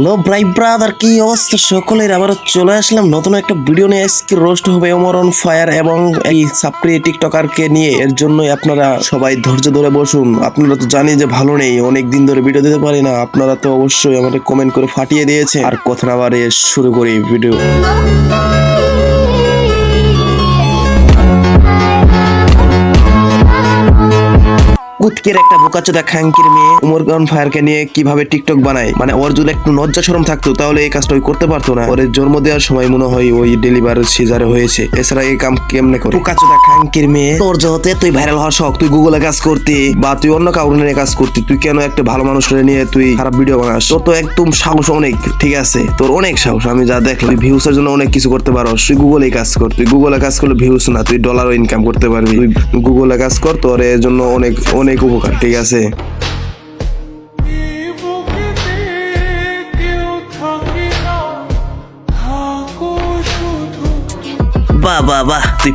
Hello brother, কি অবস্থা সকলের? আবার চলে আসলাম নতুন একটা ভিডিও নিয়ে। আজকে রোস্ট হবে ওমর অন ফায়ার এবং এই সাপ্রি টিকটকারকে নিয়ে। এর জন্যই আপনারা সবাই ধৈর্য ধরে বসুন। আপনারা তো জানি যে ভালো নেই, অনেক দিন ধরে ভিডিও দিতে পারি না। আপনারা তো অবশ্যই আমাকে কমেন্ট করে ফাটিয়ে দিয়েছে। আর কথা না বাড়িয়ে শুরু করি ভিডিও। কুতকের একটা বোকাচোদা খাঙ্কির মেয়ে ওমর অন ফায়ারকে নিয়ে কিভাবে টিকটক বানায়, মানে ওর যদি একটু লজ্জা শরম থাকতো তাহলে এই কাজটা ওই করতে পারতো না। ওর জন্ম দেওয়ার সময় মনে হয় ওই ডেলিভারি সিজারে হয়েছে, এছাড়া এই কাম কেমনে করে? বোকাচোদা খাঙ্কির মেয়ে, তোর যতে তুই ভাইরাল হওয়ার শখ, তুই গুগলে কাজ করতি বা তুই অন্য কাউরে নিয়ে কাজ করতি, তুই কেন একটা ভালো মানুষের নিয়ে তুই খারাপ ভিডিও বানাস? তোর তো একদম সাহস অনেক, ঠিক আছে, তোর অনেক সাহস। আমি যা দেখলাম তুই ভিউসের জন্য অনেক কিছু করতে পারস। তুই গুগলে কাজ কর, তুই গুগলে কাজ করলে ভিউস না, তুই ডলারও ইনকাম করতে পারবি। তুই গুগলে কাজ কর, তোর এর জন্য অনেক অনেক উপকার, ঠিক আছে? বাহ বাহ বাহ, তুই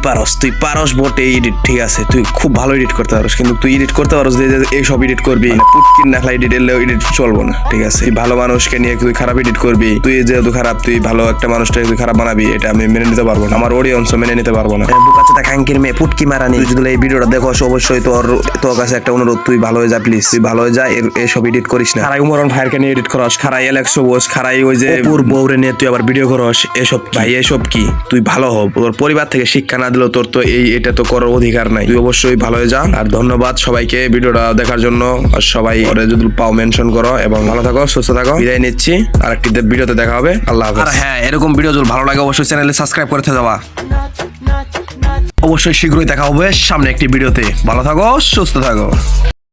পারস বটে এডিট, ঠিক আছে, তুই খুব ভালো এডিট করতে পারস। কিন্তু তুই এডিট করতে পারস যে এইসব এডিট করবি, পুটকির নাখলা এডিট এলেও এডিট চলবো না, ঠিক আছে? তুই ভালো মানুষকে নিয়ে তুই খারাপ এডিট করবি, তুই যেহেতু খারাপ, তুই ভালো একটা মানুষটাকে তুই খারাপ বানাবি, এটা আমি মেনে নিতে পারবো না, আমার অডিয়েন্স মেনে নিতে পারবো না। বোকাচোদা খাঙ্কির মেয়ে, পুটকি মারানি, তুই যদি এই ভিডিওটা দেখোস অবশ্যই তোর কাছে একটা অনুরোধ, তুই ভালো হয়ে যা প্লিজ, তুই ভালো হয়ে যা, এসব এডিট করিস না। খারাই ওমর অন ফায়ারকে নিয়ে এডিট করস, খারাই এলেক্সো বোস, খারাই ওই যে বউরে নিয়ে তুই আবার ভিডিও করস, এসব ভাই এসব কি? তুই ভালো হব, তোর পরিবার থেকে শিক্ষা না দিলেও তোর তো এটা তো করার অধিকার নাই। তুই অবশ্যই ভালো হয়ে যা। আর ধন্যবাদ সবাইকে ভিডিওটা দেখার জন্য। আর সবাই ওরে যদি পাও মেনশন করো এবং ভালো থাকো, সুস্থ থাকো। বিদায় নিচ্ছি, আর একটি ভিডিওতে দেখা হবে। আল্লাহ হাফেজ। আর হ্যাঁ, এরকম ভিডিও যদি ভালো লাগে অবশ্যই চ্যানেলে সাবস্ক্রাইব করতে যাবা। অবশ্যই শীঘ্রই দেখা হবে সামনে একটি ভিডিওতে। ভালো থাকো, সুস্থ থাকো।